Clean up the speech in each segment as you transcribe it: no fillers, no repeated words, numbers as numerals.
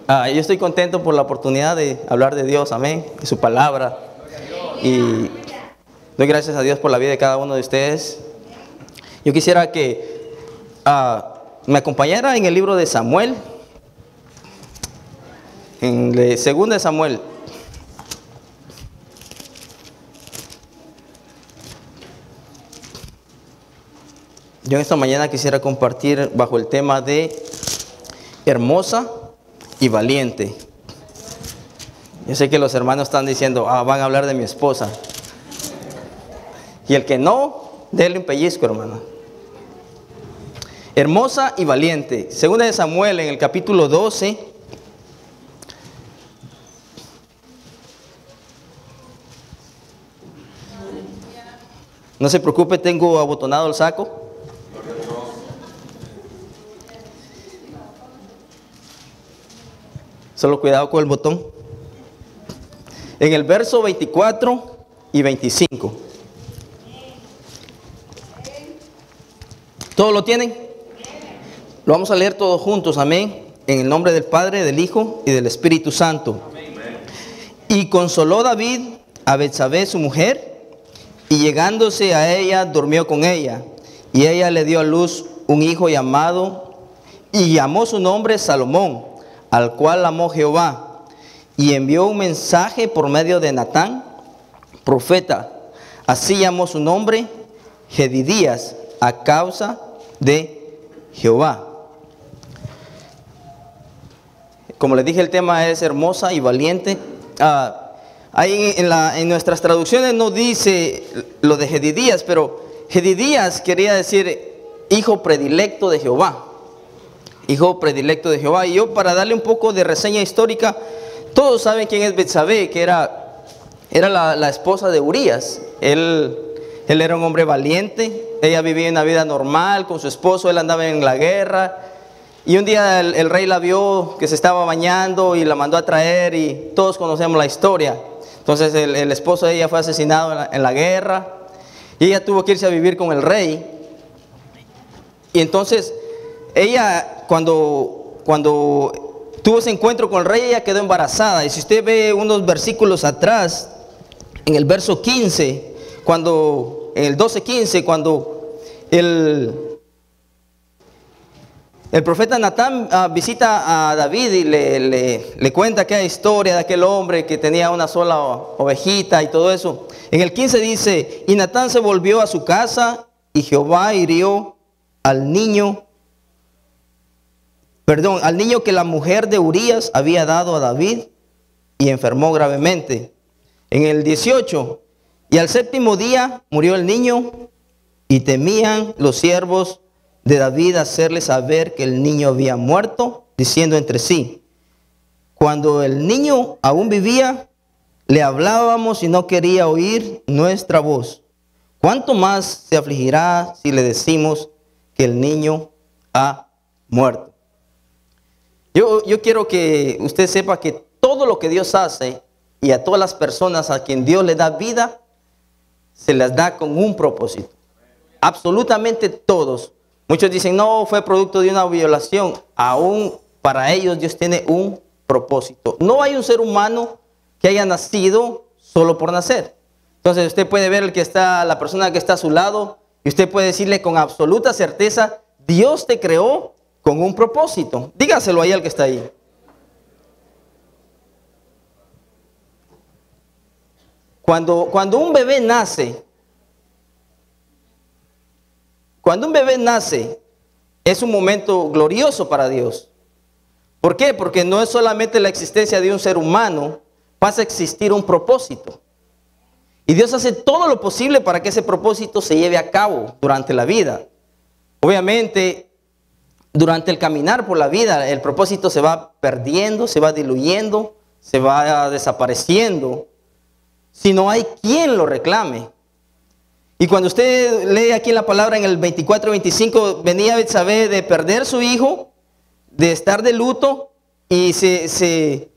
Yo estoy contento por la oportunidad de hablar de Dios, amén, de su palabra. Y doy gracias a Dios por la vida de cada uno de ustedes. Yo quisiera que me acompañara en el libro de Samuel, en el segundo de Samuel. Yo en esta mañana quisiera compartir bajo el tema de hermosa y valiente. Yo sé que los hermanos están diciendo, van a hablar de mi esposa. Y el que no, déle un pellizco, hermano. Hermosa y valiente. Segunda de Samuel, en el capítulo 12. No se preocupe, tengo abotonado el saco. Solo cuidado con el botón. En el verso 24 y 25. ¿Todos lo tienen? Lo vamos a leer todos juntos, amén. En el nombre del Padre, del Hijo y del Espíritu Santo. Y consoló David a Betsabé su mujer, y llegándose a ella, durmió con ella. Y ella le dio a luz un hijo y llamó su nombre Salomón, al cual amó Jehová, y envió un mensaje por medio de Natán, profeta. Así llamó su nombre Jedidías, a causa de Jehová. Como les dije, el tema es hermosa y valiente. Ahí en nuestras traducciones no dice lo de Jedidías, pero Jedidías quería decir hijo predilecto de Jehová. Hijo predilecto de Jehová. Y yo, para darle un poco de reseña histórica, todos saben quién es Betsabé, que era la esposa de Urías. Él era un hombre valiente. Ella vivía una vida normal con su esposo. Él andaba en la guerra. Y un día el rey la vio que se estaba bañando y la mandó a traer, y todos conocemos la historia. Entonces el esposo de ella fue asesinado en la guerra, y ella tuvo que irse a vivir con el rey. Y entonces ella, cuando tuvo ese encuentro con el rey, ella quedó embarazada. Y si usted ve unos versículos atrás, en el verso 15, en el 12:15, cuando el profeta Natán visita a David y le cuenta aquella historia de aquel hombre que tenía una sola ovejita y todo eso. En el 15 dice: y Natán se volvió a su casa, y Jehová hirió al niño que la mujer de Urías había dado a David, y enfermó gravemente. En el 18, y al séptimo día murió el niño, y temían los siervos de David hacerle saber que el niño había muerto, diciendo entre sí: cuando el niño aún vivía, le hablábamos y no quería oír nuestra voz. ¿Cuánto más se afligirá si le decimos que el niño ha muerto? Yo quiero que usted sepa que todo lo que Dios hace, y a todas las personas a quien Dios le da vida, se las da con un propósito. Absolutamente todos. Muchos dicen, no, fue producto de una violación. Aún para ellos Dios tiene un propósito. No hay un ser humano que haya nacido solo por nacer. Entonces usted puede ver la persona que está a su lado, y usted puede decirle con absoluta certeza: Dios te creó con un propósito. Dígaselo ahí al que está ahí. Cuando un bebé nace, es un momento glorioso para Dios. ¿Por qué? Porque no es solamente la existencia de un ser humano, pasa a existir un propósito. Y Dios hace todo lo posible para que ese propósito se lleve a cabo durante la vida. Obviamente, durante el caminar por la vida, el propósito se va perdiendo, se va diluyendo, se va desapareciendo, si no hay quien lo reclame. Y cuando usted lee aquí la palabra en el 24-25, venía Betsabé de perder su hijo, de estar de luto, y se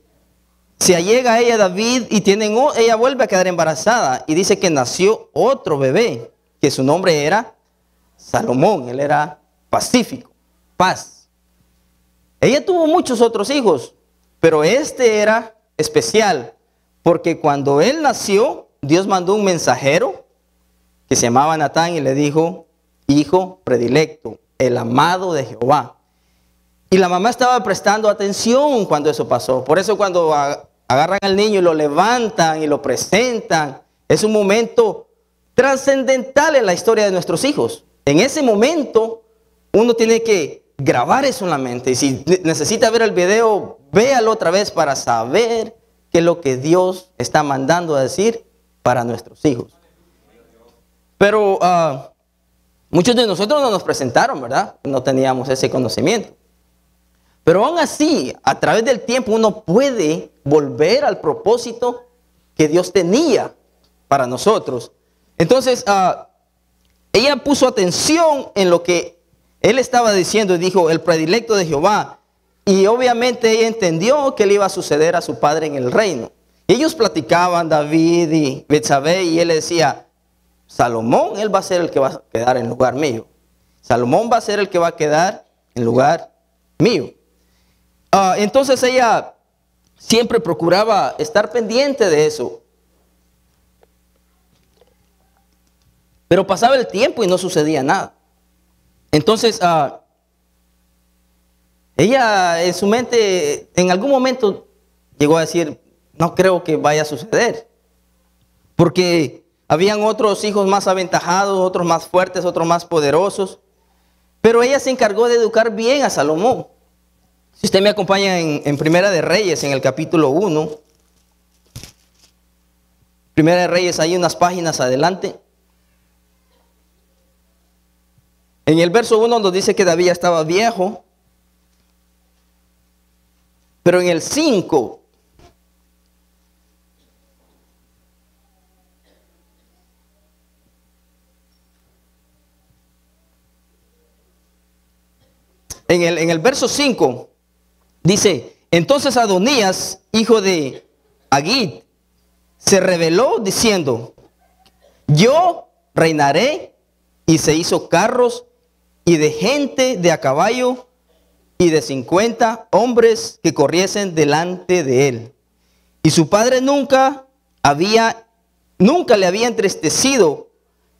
allega a ella David, y ella vuelve a quedar embarazada, y dice que nació otro bebé, que su nombre era Salomón. Él era pacífico, paz. Ella tuvo muchos otros hijos, Pero este era especial, porque cuando él nació, Dios mandó un mensajero que se llamaba Natán y le dijo: hijo predilecto, el amado de Jehová. Y la mamá estaba prestando atención cuando eso pasó. Por eso cuando agarran al niño y lo levantan y lo presentan, es un momento trascendental en la historia de nuestros hijos. En ese momento uno tiene que grabar eso en la mente. Y si necesita ver el video, véalo otra vez para saber qué es lo que Dios está mandando a decir para nuestros hijos. Pero muchos de nosotros no nos presentaron, ¿verdad? No teníamos ese conocimiento. Pero aún así, a través del tiempo uno puede volver al propósito que Dios tenía para nosotros. Entonces, ella puso atención en lo que él estaba diciendo y dijo: el predilecto de Jehová. Y obviamente ella entendió que le iba a suceder a su padre en el reino. Ellos platicaban, David y Betsabé, y él le decía: Salomón, él va a ser el que va a quedar en lugar mío. Salomón va a ser el que va a quedar en lugar mío. Entonces ella siempre procuraba estar pendiente de eso. Pero pasaba el tiempo y no sucedía nada. Entonces, ella en su mente, en algún momento llegó a decir: no creo que vaya a suceder. Porque habían otros hijos más aventajados, otros más fuertes, otros más poderosos. Pero ella se encargó de educar bien a Salomón. Si usted me acompaña en Primera de Reyes, en el capítulo 1. Primera de Reyes, hay unas páginas adelante. En el verso 1 nos dice que David ya estaba viejo. Pero en el 5, en el verso 5, dice: entonces Adonías, hijo de Agit, se rebeló diciendo: yo reinaré, y se hizo carros y de gente de a caballo y de 50 hombres que corriesen delante de él. Y su padre nunca le había entristecido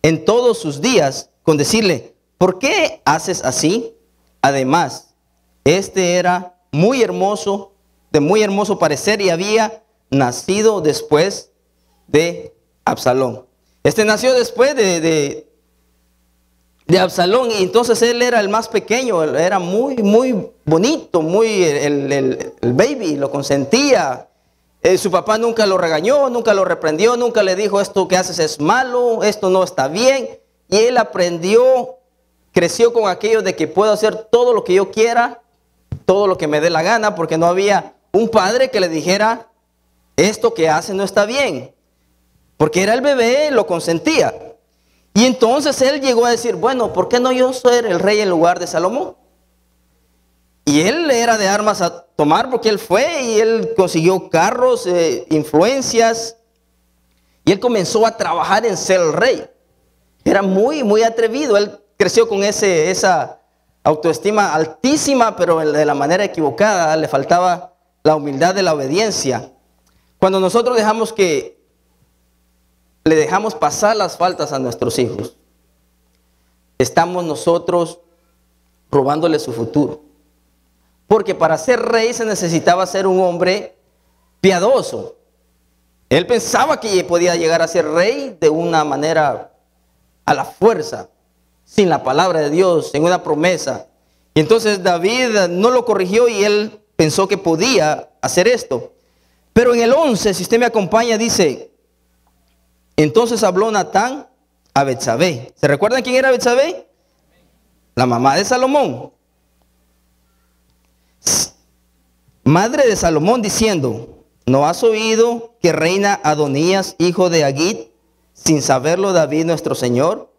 en todos sus días con decirle: ¿por qué haces así? Además, este era muy hermoso, de muy hermoso parecer, y había nacido después de Absalón. Este nació después de Absalón, y entonces él era el más pequeño, era muy, muy bonito, muy el baby, lo consentía. Su papá nunca lo regañó, nunca lo reprendió, nunca le dijo: esto que haces es malo, esto no está bien. Y él aprendió, creció con aquello de que puedo hacer todo lo que yo quiera, todo lo que me dé la gana, porque no había un padre que le dijera: esto que hace no está bien. Porque era el bebé, lo consentía. Y entonces él llegó a decir: bueno, ¿por qué no yo ser el rey en lugar de Salomón? Y él era de armas a tomar, porque él fue y él consiguió carros, influencias. Y él comenzó a trabajar en ser el rey. Era muy, muy atrevido. Él creció con esa autoestima altísima, pero de la manera equivocada. Le faltaba la humildad de la obediencia. Cuando nosotros le dejamos pasar las faltas a nuestros hijos, estamos nosotros robándole su futuro. Porque para ser rey se necesitaba ser un hombre piadoso. Él pensaba que podía llegar a ser rey de una manera a la fuerza, sin la palabra de Dios, sin una promesa. Y entonces David no lo corrigió y él pensó que podía hacer esto. Pero en el 11, si usted me acompaña, dice: entonces habló Natán a Betsabé. ¿Se recuerdan quién era Betsabé? La mamá de Salomón, madre de Salomón, diciendo: ¿no has oído que reina Adonías, hijo de Agit, sin saberlo David nuestro señor?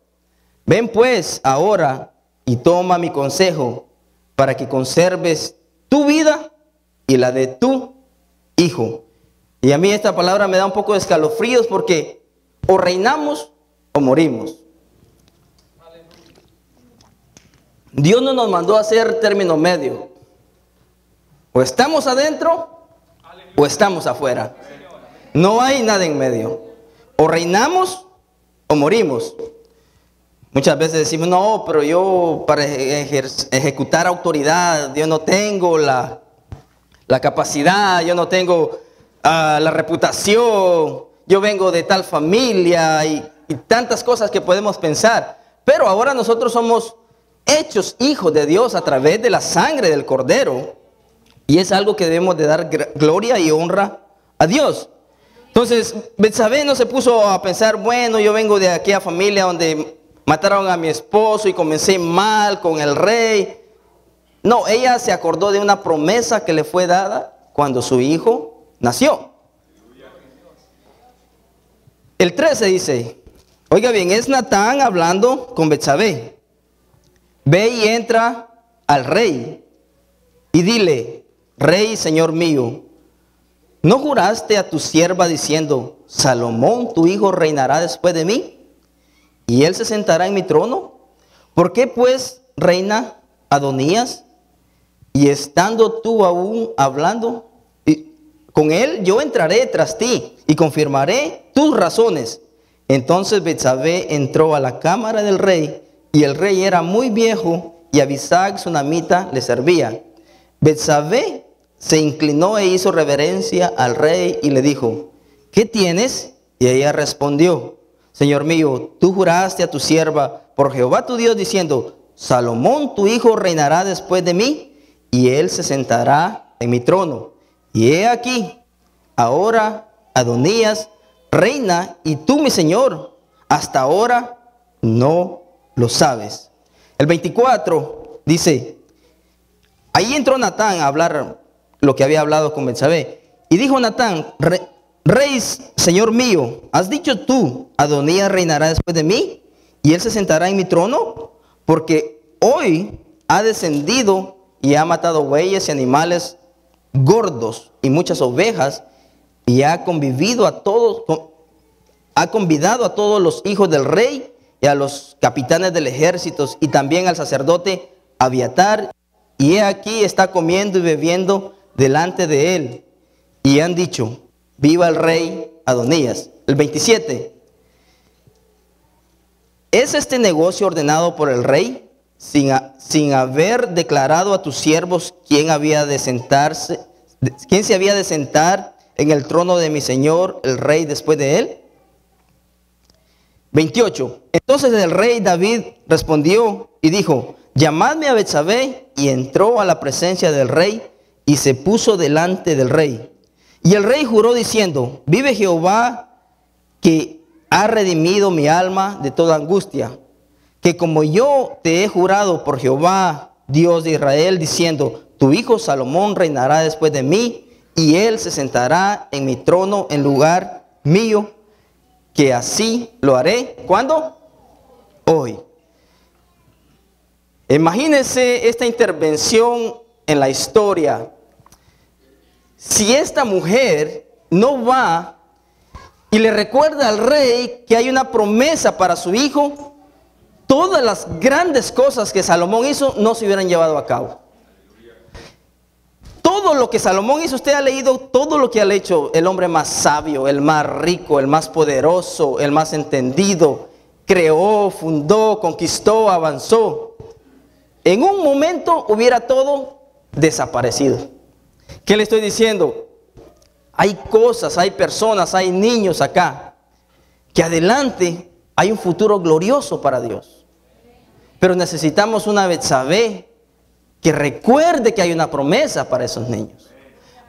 Ven pues ahora y toma mi consejo, para que conserves tu vida y la de tu hijo. Y a mí esta palabra me da un poco de escalofríos, porque o reinamos o morimos. Dios no nos mandó a hacer término medio. O estamos adentro o estamos afuera. No hay nada en medio. O reinamos o morimos. Muchas veces decimos, no, pero yo para ejecutar autoridad, yo no tengo la capacidad, yo no tengo la reputación, yo vengo de tal familia y tantas cosas que podemos pensar. Pero ahora nosotros somos hechos hijos de Dios a través de la sangre del Cordero. Y es algo que debemos de dar gloria y honra a Dios. Entonces, Betsabé no se puso a pensar, bueno, yo vengo de aquella familia donde mataron a mi esposo y comencé mal con el rey. No, ella se acordó de una promesa que le fue dada cuando su hijo nació. El 13 dice, oiga bien, es Natán hablando con Betsabé. Ve y entra al rey y dile, rey, señor mío, ¿no juraste a tu sierva diciendo, Salomón, tu hijo, reinará después de mí? ¿Y él se sentará en mi trono? ¿Por qué pues reina Adonías? Y estando tú aún hablando con él, yo entraré tras ti y confirmaré tus razones. Entonces Betsabé entró a la cámara del rey, y el rey era muy viejo, y Abisag sunamita le servía. Betsabé se inclinó e hizo reverencia al rey y le dijo, ¿qué tienes? Y ella respondió, Señor mío, tú juraste a tu sierva por Jehová tu Dios diciendo, Salomón tu hijo reinará después de mí, y él se sentará en mi trono. Y he aquí, ahora Adonías reina, y tú, mi señor, hasta ahora no lo sabes. El 24 dice, ahí entró Natán a hablar lo que había hablado con Betsabé. Y dijo Natán, rey, señor mío, ¿has dicho tú, Adonías reinará después de mí, y él se sentará en mi trono? Porque hoy ha descendido y ha matado bueyes y animales gordos y muchas ovejas, y ha convidado a todos los hijos del rey y a los capitanes del ejército y también al sacerdote Abiatar, y he aquí está comiendo y bebiendo delante de él, y han dicho, viva el rey Adonías. El 27, ¿es este negocio ordenado por el rey sin haber declarado a tus siervos quién se había de sentar en el trono de mi señor el rey después de él? 28. Entonces el rey David respondió y dijo, llamadme a Betsabé, y entró a la presencia del rey y se puso delante del rey. Y el rey juró diciendo, vive Jehová, que ha redimido mi alma de toda angustia, que como yo te he jurado por Jehová, Dios de Israel, diciendo, tu hijo Salomón reinará después de mí, y él se sentará en mi trono en lugar mío, que así lo haré. ¿Cuándo? Hoy. Imagínense esta intervención en la historia. Si esta mujer no va y le recuerda al rey que hay una promesa para su hijo, todas las grandes cosas que Salomón hizo no se hubieran llevado a cabo. Todo lo que Salomón hizo, usted ha leído todo lo que ha hecho el hombre más sabio, el más rico, el más poderoso, el más entendido. Creó, fundó, conquistó, avanzó. En un momento hubiera todo desaparecido. ¿Qué le estoy diciendo? Hay cosas, hay personas, hay niños acá que adelante hay un futuro glorioso para Dios. Pero necesitamos una Betsabé que recuerde que hay una promesa para esos niños.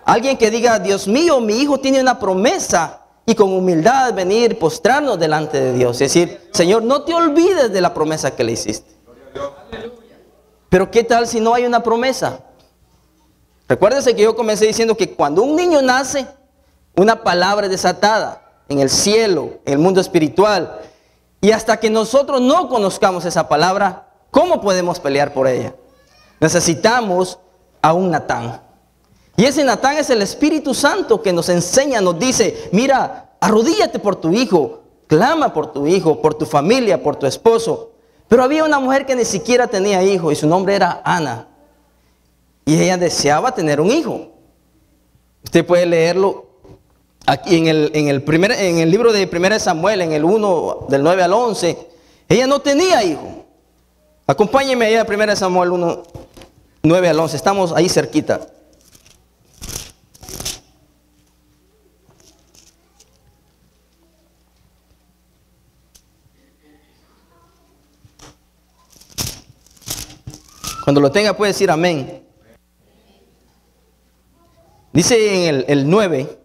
Alguien que diga, Dios mío, mi hijo tiene una promesa, y con humildad venir, postrarnos delante de Dios. Es decir, Señor, no te olvides de la promesa que le hiciste. Pero ¿qué tal si no hay una promesa? Recuérdense que yo comencé diciendo que cuando un niño nace, una palabra es desatada en el cielo, en el mundo espiritual. Y hasta que nosotros no conozcamos esa palabra, ¿cómo podemos pelear por ella? Necesitamos a un Natán. Y ese Natán es el Espíritu Santo que nos enseña, nos dice, mira, arrodíllate por tu hijo, clama por tu hijo, por tu familia, por tu esposo. Pero había una mujer que ni siquiera tenía hijo y su nombre era Ana. Y ella deseaba tener un hijo. Usted Usted puede leerlo aquí en el libro de 1 Samuel, en el 1, del 9 al 11. Ella no tenía hijo. Acompáñenme ahí a 1 Samuel 1, 9 al 11. Estamos ahí cerquita. Cuando lo tenga puede decir amén. Dice en el 9.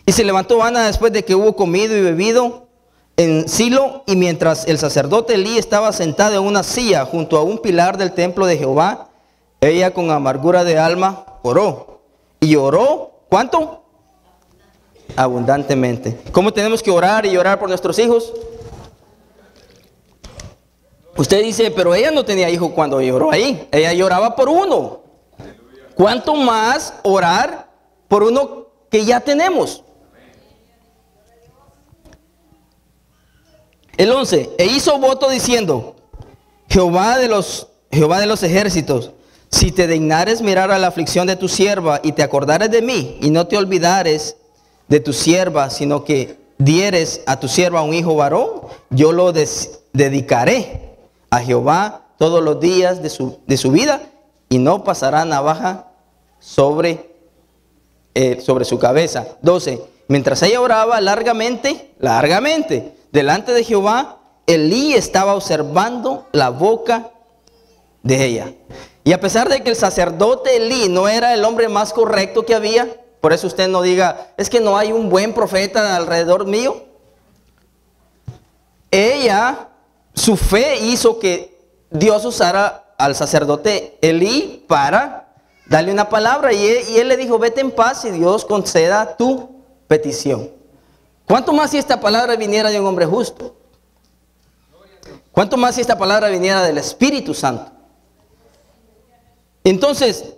Y se levantó Ana después de que hubo comido y bebido en Silo, y mientras el sacerdote Elí estaba sentado en una silla junto a un pilar del templo de Jehová, ella con amargura de alma oró. Y oró, ¿cuánto? Abundantemente. ¿Cómo tenemos que orar y orar por nuestros hijos? Usted dice, pero ella no tenía hijo cuando lloró ahí. Ella lloraba por uno. ¿Cuánto más orar por uno que ya tenemos? El 11. E hizo voto diciendo, Jehová de los ejércitos, si te dignares mirar a la aflicción de tu sierva y te acordares de mí y no te olvidares de tu sierva, sino que dieres a tu sierva un hijo varón, yo lo dedicaré a Jehová todos los días de su vida, y no pasará navaja sobre su cabeza. 12. Mientras ella oraba largamente, delante de Jehová, Elí estaba observando la boca de ella. Y a pesar de que el sacerdote Elí no era el hombre más correcto que había, por eso usted no diga, es que no hay un buen profeta alrededor mío. Su fe hizo que Dios usara al sacerdote Elí para darle una palabra. Y él le dijo, vete en paz y Dios conceda tu petición. ¿Cuánto más si esta palabra viniera de un hombre justo? ¿Cuánto más si esta palabra viniera del Espíritu Santo? Entonces,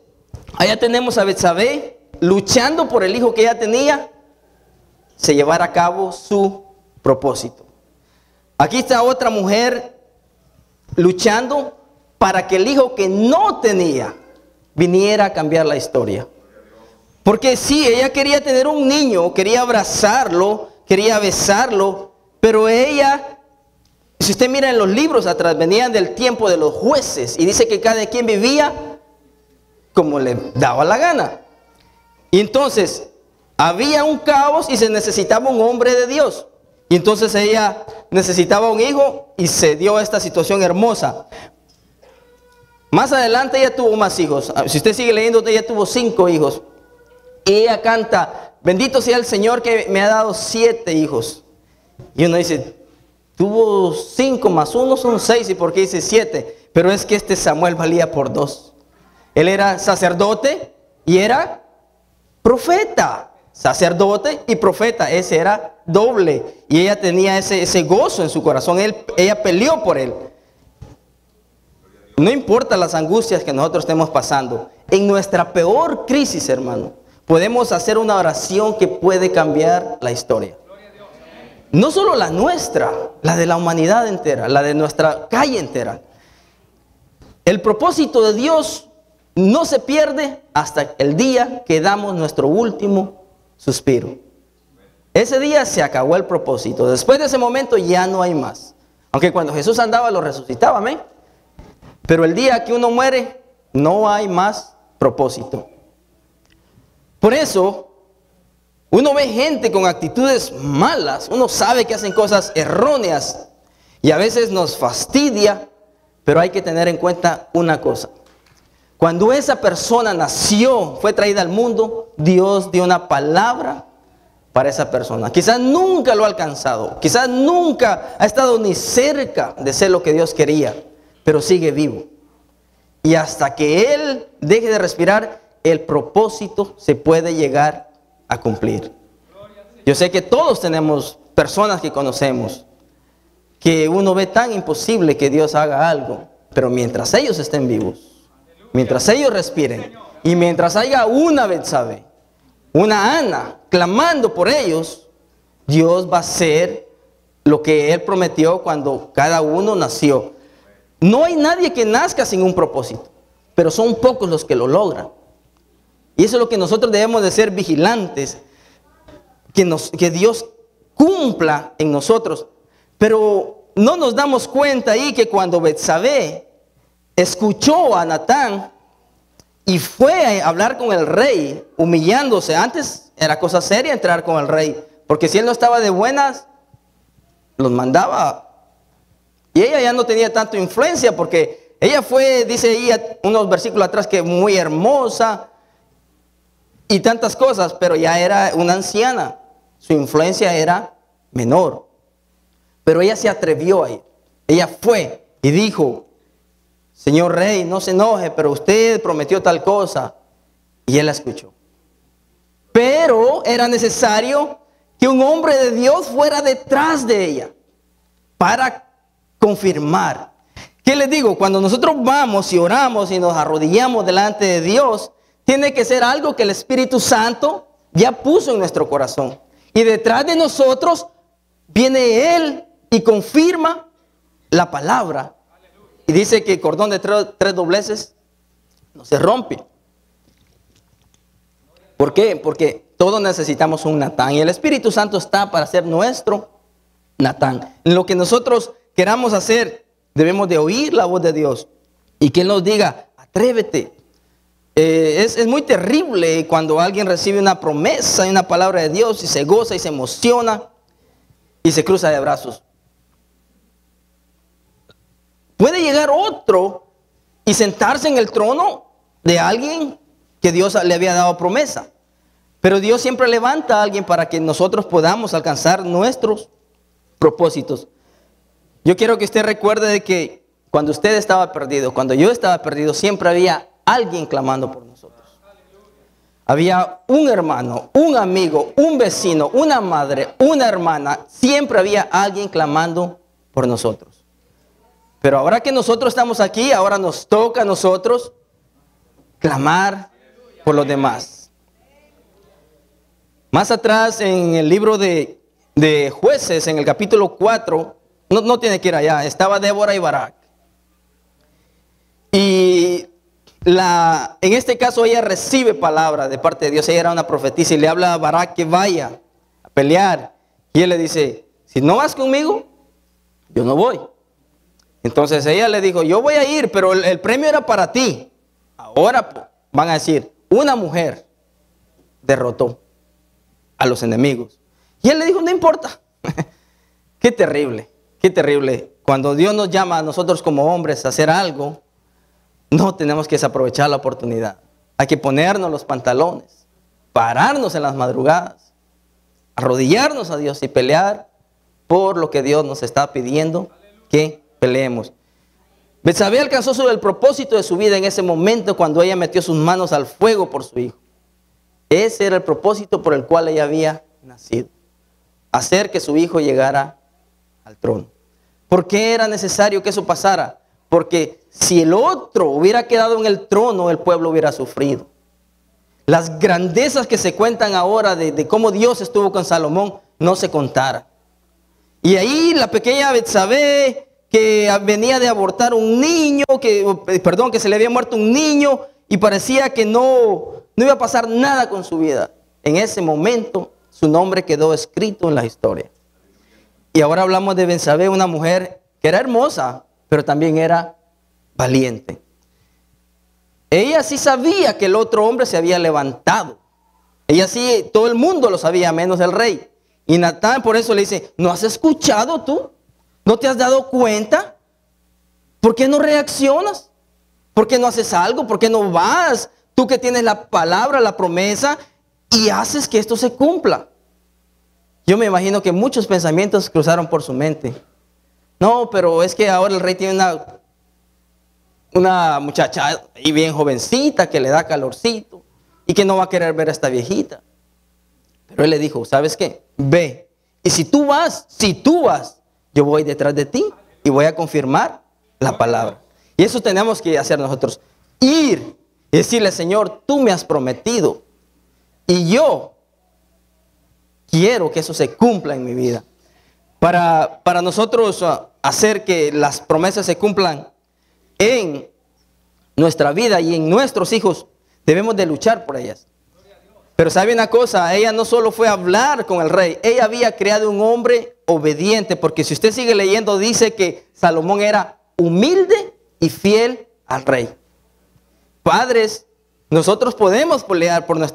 allá tenemos a Betsabé luchando por el hijo que ella tenía, se llevara a cabo su propósito. Aquí está otra mujer luchando para que el hijo que no tenía viniera a cambiar la historia. Porque sí, ella quería tener un niño, quería abrazarlo, quería besarlo, pero ella, si usted mira en los libros atrás, venían del tiempo de los jueces y dice que cada quien vivía como le daba la gana. Y entonces había un caos y se necesitaba un hombre de Dios. Y entonces ella necesitaba un hijo y se dio esta situación hermosa. Más adelante ella tuvo más hijos. Si usted sigue leyendo, ella tuvo 5 hijos. Y ella canta, bendito sea el Señor que me ha dado 7 hijos. Y uno dice, tuvo 5 más 1 son 6. ¿Y por qué dice 7? Pero es que este Samuel valía por 2. Él era sacerdote y era profeta. Sacerdote y profeta, ese era doble. Y ella tenía ese gozo en su corazón. Ella peleó por él. No importa las angustias que nosotros estemos pasando. En nuestra peor crisis, hermano, podemos hacer una oración que puede cambiar la historia. No solo la nuestra, la de la humanidad entera, la de nuestra calle entera. El propósito de Dios no se pierde hasta el día que damos nuestro último suspiro. Ese día se acabó el propósito. Después de ese momento ya no hay más. Aunque cuando Jesús andaba lo resucitaba, amén. Pero el día que uno muere no hay más propósito. Por eso uno ve gente con actitudes malas. Uno sabe que hacen cosas erróneas y a veces nos fastidia. Pero hay que tener en cuenta una cosa. Cuando esa persona nació, fue traída al mundo, Dios dio una palabra para esa persona. Quizás nunca lo ha alcanzado, quizás nunca ha estado ni cerca de ser lo que Dios quería, pero sigue vivo. Y hasta que él deje de respirar, el propósito se puede llegar a cumplir. Yo sé que todos tenemos personas que conocemos, que uno ve tan imposible que Dios haga algo, pero mientras ellos estén vivos, mientras ellos respiren y mientras haya una Betsabé, una Ana clamando por ellos, Dios va a hacer lo que Él prometió cuando cada uno nació. No hay nadie que nazca sin un propósito, pero son pocos los que lo logran. Y eso es lo que nosotros debemos de ser vigilantes, que Dios cumpla en nosotros. Pero no nos damos cuenta ahí que cuando Betsabé escuchó a Natán y fue a hablar con el rey, humillándose. Antes era cosa seria entrar con el rey, porque si él no estaba de buenas, los mandaba. Y ella ya no tenía tanta influencia, porque ella fue, dice ahí unos versículos atrás, que muy hermosa y tantas cosas, pero ya era una anciana. Su influencia era menor. Pero ella se atrevió a ir. Ella fue y dijo: Señor rey, no se enoje, pero usted prometió tal cosa. Y él la escuchó. Pero era necesario que un hombre de Dios fuera detrás de ella para confirmar. ¿Qué les digo? Cuando nosotros vamos y oramos y nos arrodillamos delante de Dios, tiene que ser algo que el Espíritu Santo ya puso en nuestro corazón. Y detrás de nosotros viene Él y confirma la palabra. Y dice que el cordón de tres dobleces no se rompe. ¿Por qué? Porque todos necesitamos un Natán. Y el Espíritu Santo está para ser nuestro Natán. En lo que nosotros queramos hacer, debemos de oír la voz de Dios. Y que Él nos diga: atrévete. Es muy terrible cuando alguien recibe una promesa y una palabra de Dios y se goza y se emociona y se cruza de brazos. Puede llegar otro y sentarse en el trono de alguien que Dios le había dado promesa. Pero Dios siempre levanta a alguien para que nosotros podamos alcanzar nuestros propósitos. Yo quiero que usted recuerde de que cuando usted estaba perdido, cuando yo estaba perdido, siempre había alguien clamando por nosotros. Había un hermano, un amigo, un vecino, una madre, una hermana. Siempre había alguien clamando por nosotros. Pero ahora que nosotros estamos aquí, ahora nos toca a nosotros clamar por los demás. Más atrás en el libro de Jueces, en el capítulo 4, no tiene que ir allá, estaba Débora y Barak. Y en este caso ella recibe palabra de parte de Dios. Ella era una profetisa y le habla a Barak que vaya a pelear. Y él le dice: si no vas conmigo, yo no voy. Entonces ella le dijo: yo voy a ir, pero el premio era para ti. Ahora van a decir: una mujer derrotó a los enemigos. Y él le dijo: no importa. Qué terrible, qué terrible. Cuando Dios nos llama a nosotros como hombres a hacer algo, no tenemos que desaprovechar la oportunidad. Hay que ponernos los pantalones, pararnos en las madrugadas, arrodillarnos a Dios y pelear por lo que Dios nos está pidiendo que peleemos. Betsabé alcanzó el propósito de su vida en ese momento cuando ella metió sus manos al fuego por su hijo. Ese era el propósito por el cual ella había nacido: hacer que su hijo llegara al trono. ¿Por qué era necesario que eso pasara? Porque si el otro hubiera quedado en el trono, el pueblo hubiera sufrido. Las grandezas que se cuentan ahora de cómo Dios estuvo con Salomón no se contara. Y ahí la pequeña Betsabé, que venía de abortar un niño, que se le había muerto un niño y parecía que no iba a pasar nada con su vida. En ese momento su nombre quedó escrito en la historia. Y ahora hablamos de Betsabé, una mujer que era hermosa, pero también era valiente. Ella sí sabía que el otro hombre se había levantado. Ella sí, todo el mundo lo sabía, menos el rey. Y Natán por eso le dice: ¿no has escuchado tú? ¿No te has dado cuenta? ¿Por qué no reaccionas? ¿Por qué no haces algo? ¿Por qué no vas? Tú que tienes la palabra, la promesa, y haces que esto se cumpla. Yo me imagino que muchos pensamientos cruzaron por su mente. No, pero es que ahora el rey tiene una muchacha y bien jovencita que le da calorcito y que no va a querer ver a esta viejita. Pero él le dijo: ¿sabes qué? Ve. Y si tú vas, yo voy detrás de ti y voy a confirmar la palabra. Y eso tenemos que hacer nosotros. Ir y decirle: Señor, tú me has prometido y yo quiero que eso se cumpla en mi vida. Para nosotros hacer que las promesas se cumplan en nuestra vida y en nuestros hijos, Debemos de luchar por ellas. Pero sabe una cosa, ella no solo fue a hablar con el rey, ella había creado un hombre obediente, porque si usted sigue leyendo dice que Salomón era humilde y fiel al rey. Padres, nosotros podemos pelear por nuestro